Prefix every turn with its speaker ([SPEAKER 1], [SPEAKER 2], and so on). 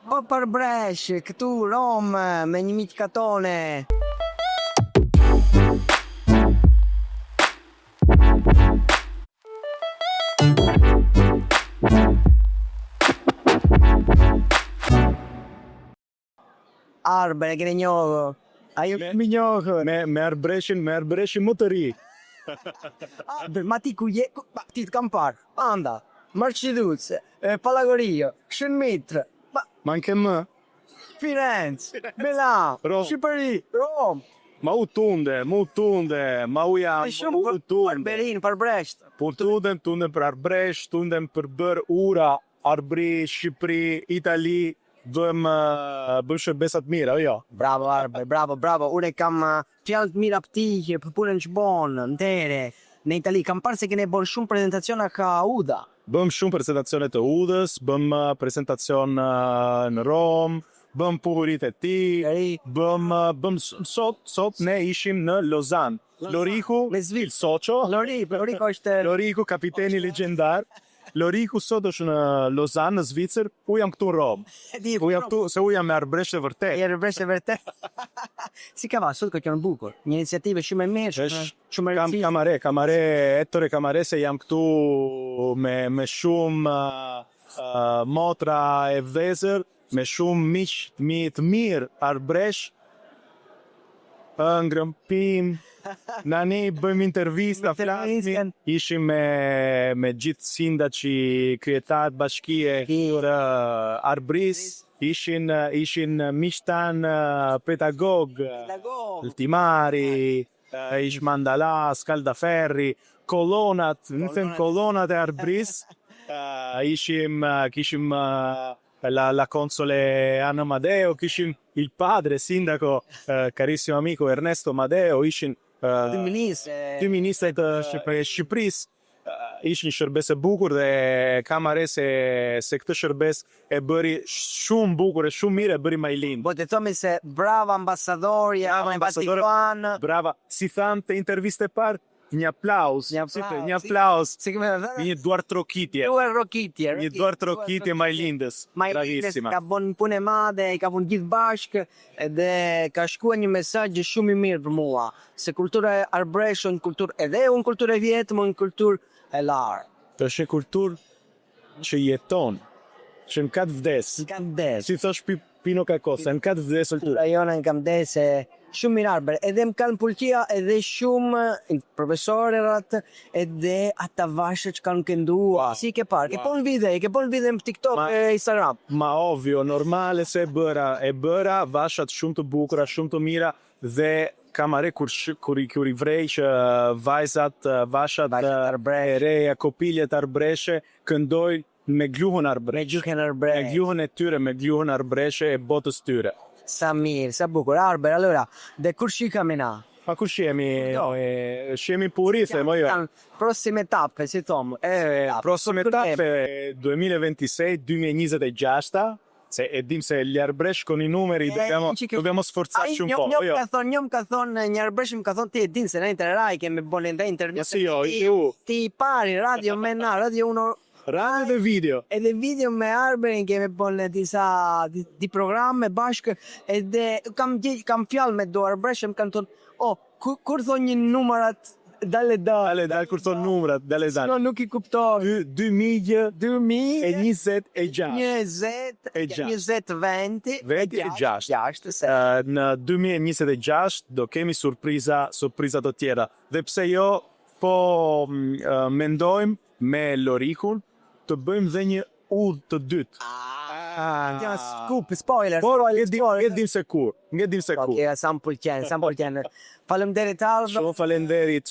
[SPEAKER 1] Po për Bresh, këtu Rom me një miqkatone. Arber, e kene njohë. Ajo më njohë.
[SPEAKER 2] Me arbreshin më të ri.
[SPEAKER 1] Arber, ma ti ku je? Ma ti të kam parë. Anda, Marciduce, Palagorio, Shënmitrë,
[SPEAKER 2] Ma anche më.
[SPEAKER 1] Firenze, Milan,
[SPEAKER 2] Rom.
[SPEAKER 1] Shqipëri, Rom.
[SPEAKER 2] Ma u tunde, ma u jam,
[SPEAKER 1] Shumë
[SPEAKER 2] u
[SPEAKER 1] për
[SPEAKER 2] tunde.
[SPEAKER 1] Berin, për Bresht.
[SPEAKER 2] Po tunde për arbresh, tunde për bër ura, arbri, Shqipëri, Itali, bëjmë shërbesat mira, o jo?
[SPEAKER 1] Bravo Arber, bravo. Unë kam fjalë të mira pëtije, për punën që bonë, ntere. Në Itali, kam parë se kene bërë shumë prezentaciona ka UDA.
[SPEAKER 2] Bëm shumë presentacione të udhës, bëm presentacion në Rom, bëm puhurit e ti, bëm sot ne ishim në Lozan. Loriku,
[SPEAKER 1] Me Zvil.
[SPEAKER 2] Soqo,
[SPEAKER 1] Loriku është...
[SPEAKER 2] Loriku kapiteni legjendar. Loriku sot është në Lozan, në Zvicër, u jam këtu në Rom. U jam këtu, se u jam me arbresh e vërtet.
[SPEAKER 1] E arbresh e vërtet. Si ka va, sot ka qenë bukur. Një iniciativë shumë e mirë, shumë e rëndësishme.
[SPEAKER 2] Kamare, se jam këtu me shumë motra e vëllezër, me shumë miq të mirë arbresh, ëngrëm, pim, nani bëjmë intervista, flasim, ishim me gjithë sindaci kryetarët bashkie të arbris, ishin miqtan pedagog, Ltimari, ish Mandala, Scaldaferri, kolonat e arbris, kishim la console Anna Madeo, kishim il padre sindaco, carissimo amico Ernesto Madeo, ishin dy ministra të Shqipërisë, ishin një shërbes e bukur dhe kam are se këtë shërbes e bëri shumë bukur e shumë mirë e bëri Majlin.
[SPEAKER 1] Po të thomi se brava ambasadorja, Vatikan.
[SPEAKER 2] Brava, si thamë të interviste parë, një aplaus, një duar trokitje. Një duar trokitje Majlindës.
[SPEAKER 1] Majlindës ka bon punë e madhe, ka bon gjithë bashkë dhe ka shkuar një mesazh shumë i mirë për mua, se kultura e arbresh është kulturë edhe unë kulturë e vjetë, më një kulturë e larë.
[SPEAKER 2] Është një kulturë që jeton, që në katë vdes. Si thosh Pino Kakosa, në katë vdes.
[SPEAKER 1] Kultura jona në kam vdes shumë mirë Arber, edhe më kanë pulqia edhe shumë profesorerat edhe ata vashë që kanë këndua. Si ke parë, ke pon vide në TikTok e Instagram.
[SPEAKER 2] Ma ovvio, normale se e bëra vashat shumë të bukura, shumë të mira dhe kamare kur i vrej që vajzat, vashat e reja, kopiljet arbreshe këndojnë me gjuhën arbreshe. Me gjuhën e tyre, me gjuhën arbreshe e botës tyre.
[SPEAKER 1] Sa mirë, sa bukur. Arber, allora, dhe kur shikam na?
[SPEAKER 2] Ma kur shemi puri, themo io.
[SPEAKER 1] Prossime tappe, si thomë.
[SPEAKER 2] Prossime tappe 2026, se e dim se gli arbresh con i numeri dobbiamo sforzarci un po'.
[SPEAKER 1] Njëm ka thonë, një arbresh më ka thonë ti e din se në interraj kemi bollin dhe intervjiste. Ti pari, radio me na, radio uno.
[SPEAKER 2] Radio dhe video.
[SPEAKER 1] Edhe video me Arberin kemi bollin disa di programme bashkë edhe kam fjalë me do arbresh më kanë thonë, kur thonë një numërat Dale,
[SPEAKER 2] kur thonë numrat, dale zanë.
[SPEAKER 1] No, nuk i kuptoj.
[SPEAKER 2] 2026.
[SPEAKER 1] 2026.
[SPEAKER 2] Në 2026 do kemi surpriza të tjera. Dhe pse jo, po mendojmë me Lorikun të bëjmë dhe një udhë të dytë.
[SPEAKER 1] Scoop, spoiler.
[SPEAKER 2] Nge dim se kur.
[SPEAKER 1] Ok, sa më pëlqen. Faleminderit Ardo.
[SPEAKER 2] Shumë faleminderit.